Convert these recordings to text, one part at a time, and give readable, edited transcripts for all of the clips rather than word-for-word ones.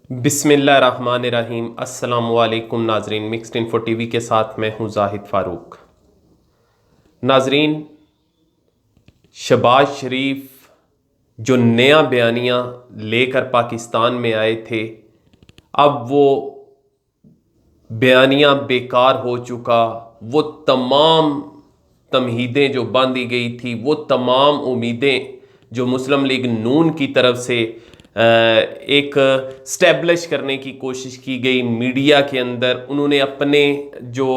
बिस्मिल्लाहिर्रहमानिर्रहीम। अस्सलामुअलैकुम नाजरीन, मिक्स्ड इन्फो टीवी के साथ मैं हूँ जाहिद फ़ारूक। नाजरीन, शहबाज शरीफ जो नया बयानिया लेकर पाकिस्तान में आए थे, अब वो बयानिया बेकार हो चुका। वो तमाम तमहीदें जो बांधी गई थी, वो तमाम उम्मीदें जो मुस्लिम लीग नून की तरफ से एक स्टैब्लिश करने की कोशिश की गई मीडिया के अंदर, उन्होंने अपने जो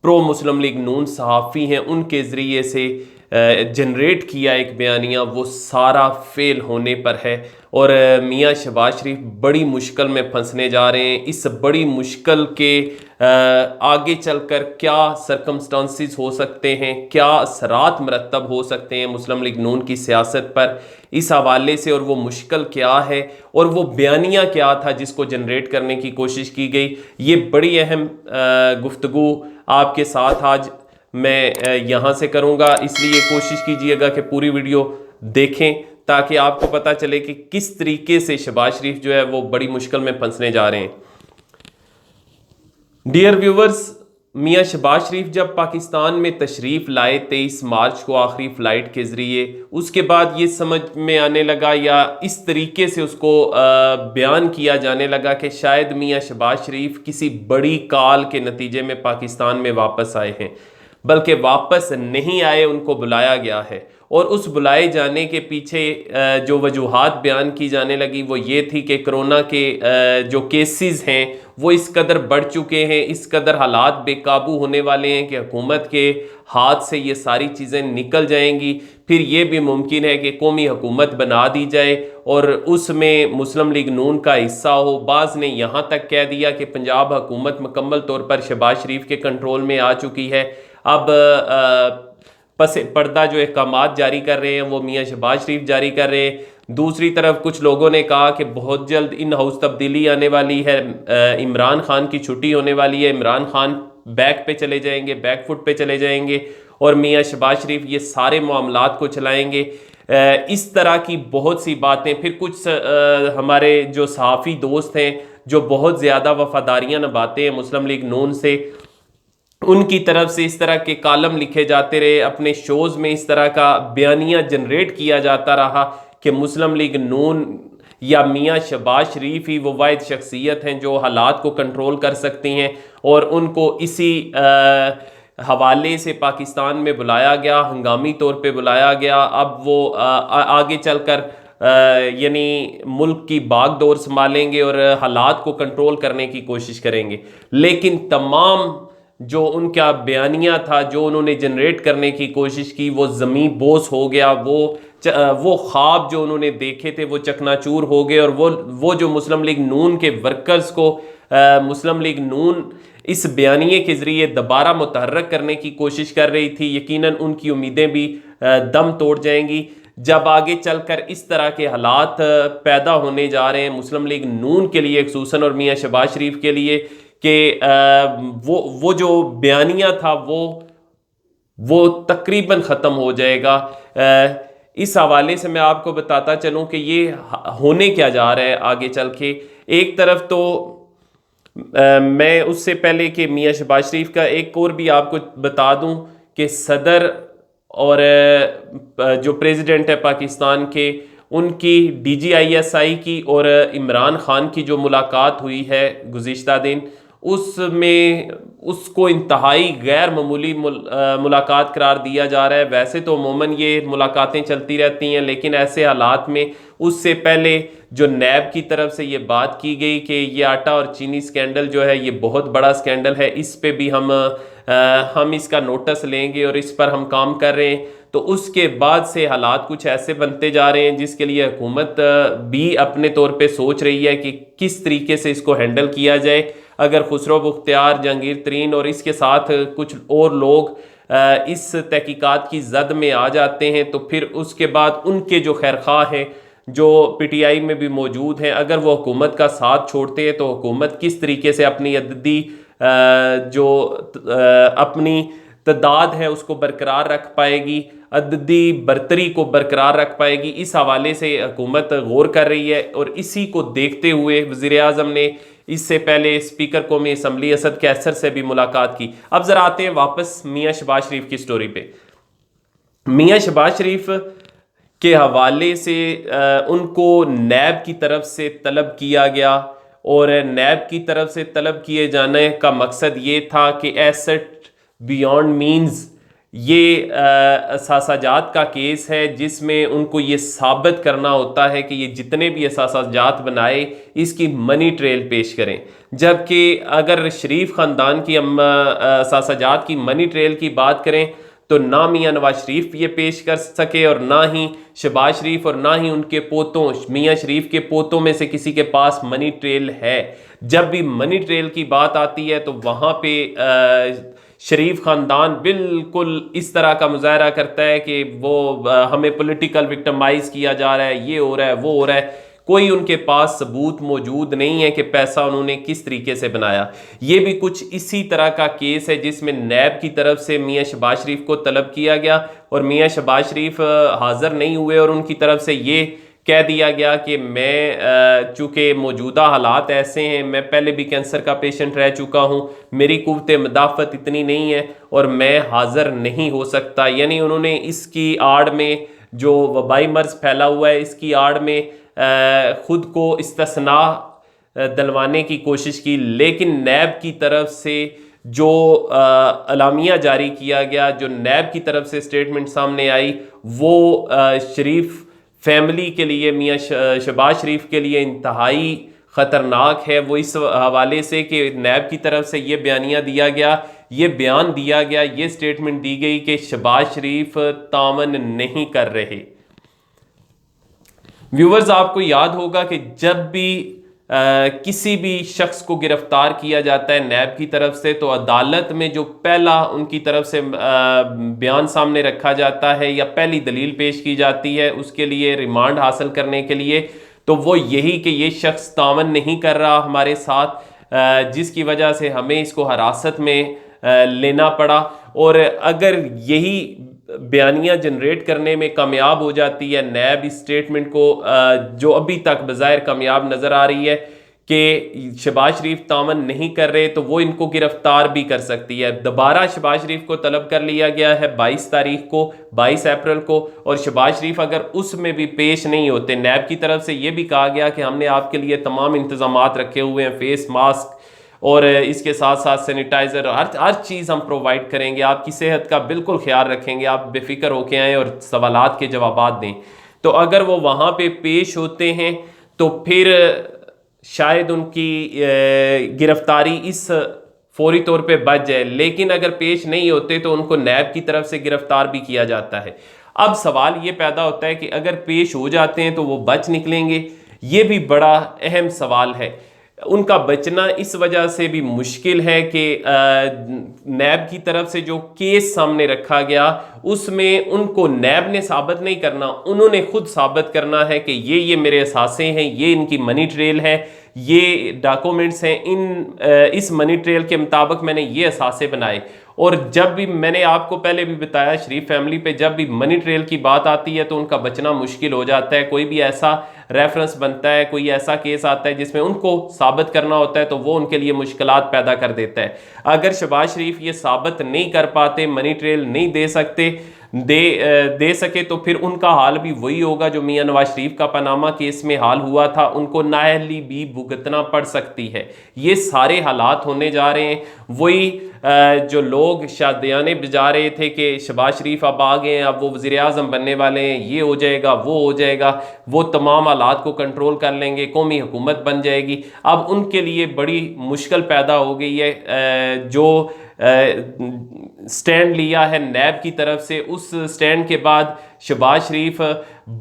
प्रो मुस्लिम लीग नून सहाफ़ी हैं उनके ज़रिए से जनरेट किया एक बयानिया, वो सारा फेल होने पर है। और मियाँ शहबाज शरीफ बड़ी मुश्किल में फंसने जा रहे हैं। इस बड़ी मुश्किल के आगे चलकर क्या सरकमस्टांसिस हो सकते हैं, क्या असरात मरतब हो सकते हैं मुस्लिम लीग नून की सियासत पर, इस हवाले से, और वो मुश्किल क्या है और वो बयानिया क्या था जिसको जनरेट करने की कोशिश की गई, ये बड़ी अहम गुफ्तगू आपके साथ आज मैं यहाँ से करूँगा। इसलिए कोशिश कीजिएगा कि पूरी वीडियो देखें ताकि आपको पता चले कि किस तरीके से शहबाज शरीफ जो है वो बड़ी मुश्किल में फंसने जा रहे हैं। डियर व्यूवर्स, मियाँ शहबाज शरीफ जब पाकिस्तान में तशरीफ़ लाए 23 मार्च को आखिरी फ़्लाइट के ज़रिए, उसके बाद ये समझ में आने लगा या इस तरीके से उसको बयान किया जाने लगा कि शायद मियाँ शहबाज शरीफ किसी बड़ी कॉल के नतीजे में पाकिस्तान में वापस आए हैं, बल्कि वापस नहीं आए, उनको बुलाया गया है। और उस बुलाए जाने के पीछे जो वजूहात बयान की जाने लगी वो ये थी कि कोरोना के जो केसेस हैं वो इस कदर बढ़ चुके हैं, इस कदर हालात बेकाबू होने वाले हैं कि हुकूमत के हाथ से ये सारी चीज़ें निकल जाएंगी। फिर ये भी मुमकिन है कि कौमी हुकूमत बना दी जाए और उसमें मुस्लिम लीग नून का हिस्सा हो। बाज़ ने यहाँ तक कह दिया कि पंजाब हुकूमत मुकम्मल तौर पर शहबाज शरीफ के कंट्रोल में आ चुकी है। अब पस पर्दा जो अहकामात जारी कर रहे हैं वो मियाँ शहबाज शरीफ जारी कर रहे हैं। दूसरी तरफ कुछ लोगों ने कहा कि बहुत जल्द इन हाउस तब्दीली आने वाली है, इमरान खान की छुट्टी होने वाली है, इमरान खान बैक पे चले जाएंगे, बैक फुट पे चले जाएंगे और मियाँ शहबाज शरीफ ये सारे मामलात को चलाएंगे। इस तरह की बहुत सी बातें। फिर कुछ हमारे जो सहाफ़ी दोस्त हैं जो बहुत ज़्यादा वफादारियाँ निभाते हैं मुस्लिम लीग नून से, उनकी तरफ से इस तरह के कॉलम लिखे जाते रहे, अपने शोज़ में इस तरह का बयानिया जनरेट किया जाता रहा कि मुस्लिम लीग नून या मियाँ शहबाज शरीफ ही वो वाहिद शख्सियत हैं जो हालात को कंट्रोल कर सकती हैं। और उनको इसी हवाले से पाकिस्तान में बुलाया गया, हंगामी तौर पे बुलाया गया। अब वो आगे चलकर यानी मुल्क की बागडोर संभालेंगे और हालात को कंट्रोल करने की कोशिश करेंगे। लेकिन तमाम जो उनका बयानिया था, जो उन्होंने जनरेट करने की कोशिश की, वो ज़मीं बोस हो गया। वो ख्वाब जो उन्होंने देखे थे वो चकनाचूर हो गए। और वो जो मुस्लिम लीग नून के वर्कर्स को मुस्लिम लीग नून इस बयानिए के ज़रिए दोबारा मुतहर्रक करने की कोशिश कर रही थी, यकीनन उनकी उम्मीदें भी दम तोड़ जाएंगी जब आगे चलकर इस तरह के हालात पैदा होने जा रहे हैं मुस्लिम लीग नून के लिए खुसूसन और मियाँ शहबाज शरीफ के लिए कि वो जो बयानिया था वो तकरीबन ख़त्म हो जाएगा। इस हवाले से मैं आपको बताता चलूं कि ये होने क्या जा रहा है आगे चल के। एक तरफ तो मैं उससे पहले कि मियाँ शहबाज शरीफ का एक और भी आपको बता दूं कि सदर और जो प्रेसिडेंट है पाकिस्तान के, उनकी DGISI की और इमरान खान की जो मुलाकात हुई है गुज़िश्ता दिन, उसमें उसको इंतहाई गैर मामूली मुलाकात करार दिया जा रहा है। वैसे तो अमूमन ये मुलाकातें चलती रहती हैं, लेकिन ऐसे हालात में उससे पहले जो नैब की तरफ से ये बात की गई कि ये आटा और चीनी स्कैंडल जो है ये बहुत बड़ा स्कैंडल है, इस पे भी हम इसका नोटिस लेंगे और इस पर हम काम कर रहे हैं। तो उसके बाद से हालात कुछ ऐसे बनते जा रहे हैं जिसके लिए हुकूमत भी अपने तौर पे सोच रही है कि किस तरीके से इसको हैंडल किया जाए। अगर खुसरो मुख्तियार, जहांगीर तरीन और इसके साथ कुछ और लोग इस तहकीकात की जद में आ जाते हैं तो फिर उसके बाद उनके जो खैरख्वाह हैं जो PTI में भी मौजूद हैं, अगर वो हुकूमत का साथ छोड़ते हैं तो हुकूमत किस तरीके से अपनी अददी जो अपनी तादाद है उसको बरकरार रख पाएगी। अददी बरतरी को बरकरार रख पाएगी। इस हवाले से हुकूमत गौर कर रही है और इसी को देखते हुए वज़ीर आज़म ने इससे पहले स्पीकर कौमी असम्बली असद कैसर से भी मुलाकात की। अब ज़रा आते हैं वापस मियाँ शहबाज शरीफ की स्टोरी पे। मियाँ शहबाज शरीफ के हवाले से उनको नैब की तरफ से तलब किया गया और नैब की तरफ से तलब किए जाने का मकसद ये था कि एसेट बियॉन्ड मीन्स ये असासाजात का केस है जिसमें उनको ये साबित करना होता है कि ये जितने भी असासाजात बनाए इसकी मनी ट्रेल पेश करें। जबकि अगर शरीफ ख़ानदान की हम असासाजात की मनी ट्रेल की बात करें तो ना मियाँ नवाज शरीफ ये पेश कर सके और ना ही शहबाज शरीफ और ना ही उनके पोतों मियाँ शरीफ के पोतों में से किसी के पास मनी ट्रेल है। जब भी मनी ट्रेल की बात आती है तो वहाँ पे शरीफ ख़ानदान बिल्कुल इस तरह का मुजाहरा करता है कि वो हमें पॉलिटिकल विक्टिमाइज किया जा रहा है, ये हो रहा है, वो हो रहा है। कोई उनके पास सबूत मौजूद नहीं है कि पैसा उन्होंने किस तरीके से बनाया। ये भी कुछ इसी तरह का केस है जिसमें नैब की तरफ से मियाँ शहबाज शरीफ को तलब किया गया और मियाँ शहबाज शरीफ हाज़िर नहीं हुए और उनकी तरफ से ये कह दिया गया कि मैं चूँकि मौजूदा हालात ऐसे हैं, मैं पहले भी कैंसर का पेशेंट रह चुका हूँ, मेरी कुव्वत मदाफ़त इतनी नहीं है और मैं हाज़िर नहीं हो सकता। यानी उन्होंने इसकी आड़ में जो वबाई मर्ज़ फैला हुआ है इसकी आड़ में ख़ुद को इस्तिस्ना दिलवाने की कोशिश की, लेकिन नैब की तरफ से जो अलामिया जारी किया गया, जो नैब की तरफ से स्टेटमेंट सामने आई, वो शरीफ फैमिली के लिए, मियाँ शहबाज शरीफ के लिए इंतहाई ख़तरनाक है। वो इस हवाले से कि नैब की तरफ से ये बयानिया दिया गया, ये बयान दिया गया, ये स्टेटमेंट दी गई कि शहबाज शरीफ तावन नहीं कर रहे। व्यूवर्स, आपको याद होगा कि जब भी किसी भी शख्स को गिरफ्तार किया जाता है नैब की तरफ से तो अदालत में जो पहला उनकी तरफ से बयान सामने रखा जाता है या पहली दलील पेश की जाती है उसके लिए रिमांड हासिल करने के लिए, तो वो यही कि ये शख्स तावन नहीं कर रहा हमारे साथ, जिसकी वजह से हमें इसको हिरासत में लेना पड़ा। और अगर यही बयानियाँ जनरेट करने में कामयाब हो जाती है नैब इस स्टेटमेंट को जो अभी तक बज़ाहिर कामयाब नज़र आ रही है कि शहबाज शरीफ तावन नहीं कर रहे, तो वो इनको गिरफ्तार भी कर सकती है। दोबारा शहबाज शरीफ को तलब कर लिया गया है 22 तारीख को, 22 अप्रैल को, और शहबाज शरीफ अगर उसमें भी पेश नहीं होते, नैब की तरफ से ये भी कहा गया कि हमने आपके लिए तमाम इंतजामात रखे हुए हैं, फेस मास्क और इसके साथ साथ सैनिटाइज़र, हर चीज़ हम प्रोवाइड करेंगे, आपकी सेहत का बिल्कुल ख्याल रखेंगे, आप बेफिक्र होके आएँ और सवालात के जवाबात दें। तो अगर वो वहाँ पे पेश होते हैं तो फिर शायद उनकी गिरफ्तारी इस फौरी तौर पे बच जाए, लेकिन अगर पेश नहीं होते तो उनको नैब की तरफ से गिरफ्तार भी किया जाता है। अब सवाल ये पैदा होता है कि अगर पेश हो जाते हैं तो वो बच निकलेंगे, ये भी बड़ा अहम सवाल है। उनका बचना इस वजह से भी मुश्किल है कि नैब की तरफ से जो केस सामने रखा गया उसमें उनको नैब ने साबित नहीं करना, उन्होंने खुद साबित करना है कि ये मेरे असासे हैं, ये इनकी मनी ट्रेल है, ये डॉक्यूमेंट्स हैं, इस मनी ट्रेल के मुताबिक मैंने ये असासे बनाए। और जब भी मैंने आपको पहले भी बताया शरीफ फैमिली पे जब भी मनी ट्रेल की बात आती है तो उनका बचना मुश्किल हो जाता है। कोई भी ऐसा रेफरेंस बनता है, कोई ऐसा केस आता है जिसमें उनको साबित करना होता है तो वो उनके लिए मुश्किलात पैदा कर देता है। अगर शहबाज शरीफ ये साबित नहीं कर पाते, मनी ट्रेल नहीं दे सके तो फिर उनका हाल भी वही होगा जो मियां नवाज शरीफ का पनामा केस में हाल हुआ था, उनको नाअहली भी भुगतना पड़ सकती है। ये सारे हालात होने जा रहे हैं। वही जो लोग शादियाने बजा रहे थे कि शहबाज शरीफ अब आ गए हैं, अब वो वज़ीर आज़म बनने वाले हैं, ये हो जाएगा, वो हो जाएगा, वो तमाम हालात को कंट्रोल कर लेंगे, कौमी हुकूमत बन जाएगी। अब उनके लिए बड़ी मुश्किल पैदा हो गई है। जो स्टैंड लिया है नैब की तरफ से, उस स्टैंड के बाद शहबाज शरीफ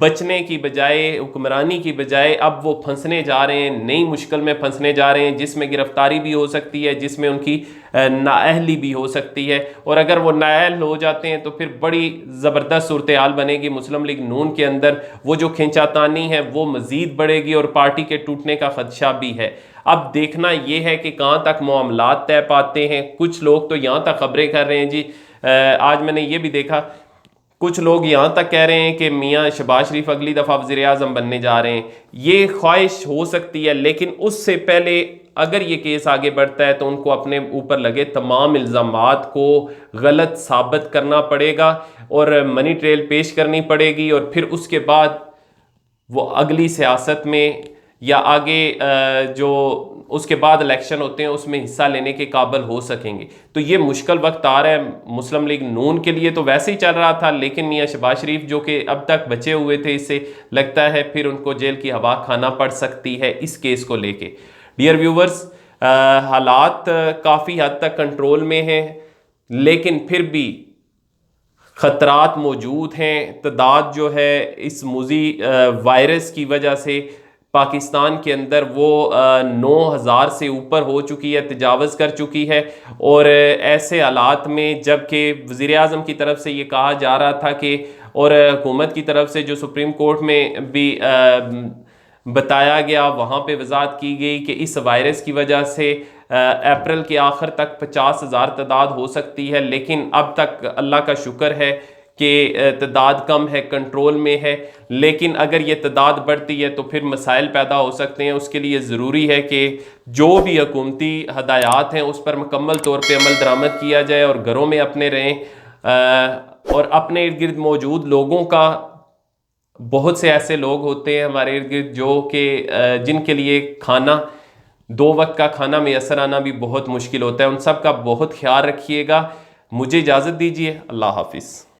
बचने की बजाय, हुक्मरानी की बजाय अब वो फंसने जा रहे हैं, नई मुश्किल में फंसने जा रहे हैं जिसमें गिरफ्तारी भी हो सकती है, जिसमें उनकी नाअहली भी हो सकती है। और अगर वो नाअहल हो जाते हैं तो फिर बड़ी ज़बरदस्त सूरत हाल बनेगी मुस्लिम लीग नून के अंदर। वो जो खींचातानी है वो मज़ीद बढ़ेगी और पार्टी के टूटने का खदशा भी है। अब देखना यह है कि कहाँ तक मामलात तय पाते हैं। कुछ लोग तो यहाँ तक खबरें कर रहे हैं जी, आज मैंने ये भी देखा कुछ लोग यहाँ तक कह रहे हैं कि मियाँ शहबाज शरीफ अगली दफ़ा वज़ीर आज़म बनने जा रहे हैं। ये ख्वाहिश हो सकती है, लेकिन उससे पहले अगर ये केस आगे बढ़ता है तो उनको अपने ऊपर लगे तमाम इल्ज़ामात को गलत साबित करना पड़ेगा और मनी ट्रेल पेश करनी पड़ेगी, और फिर उसके बाद वो अगली सियासत में या आगे जो उसके बाद इलेक्शन होते हैं उसमें हिस्सा लेने के काबिल हो सकेंगे। तो ये मुश्किल वक्त आ रहा है मुस्लिम लीग नून के लिए, तो वैसे ही चल रहा था, लेकिन मियाँ शहबाज शरीफ जो कि अब तक बचे हुए थे, इससे लगता है फिर उनको जेल की हवा खाना पड़ सकती है इस केस को लेके। डियर व्यूवर्स, हालात काफ़ी हद तक कंट्रोल में हैं, लेकिन फिर भी ख़तरात मौजूद हैं। तादाद जो है इस मुजी वायरस की वजह से पाकिस्तान के अंदर वो 9,000 से ऊपर हो चुकी है, तजावज़ कर चुकी है। और ऐसे हालात में जबकि वज़ीर आज़म की तरफ से ये कहा जा रहा था कि, और हुकूमत की तरफ से जो सुप्रीम कोर्ट में भी बताया गया, वहाँ पे वजाहत की गई कि इस वायरस की वजह से अप्रैल के आखिर तक 50,000 तादाद हो सकती है, लेकिन अब तक अल्लाह का शुक्र है कि तादाद कम है, कंट्रोल में है। लेकिन अगर ये तादाद बढ़ती है तो फिर मसाइल पैदा हो सकते हैं। उसके लिए ज़रूरी है कि जो भी हुकूमती हदायत हैं उस पर मुकम्मल तौर पर अमल दरामद किया जाए और घरों में अपने रहें। और अपने इर्द गिर्द मौजूद लोगों का, बहुत से ऐसे लोग होते हैं हमारे इर्द गिर्द जो कि जिनके लिए खाना, 2 वक्त का खाना मैसर आना भी बहुत मुश्किल होता है। उन सब का बहुत ख्याल रखिएगा। मुझे इजाज़त दीजिए। अल्लाह हाफिज़।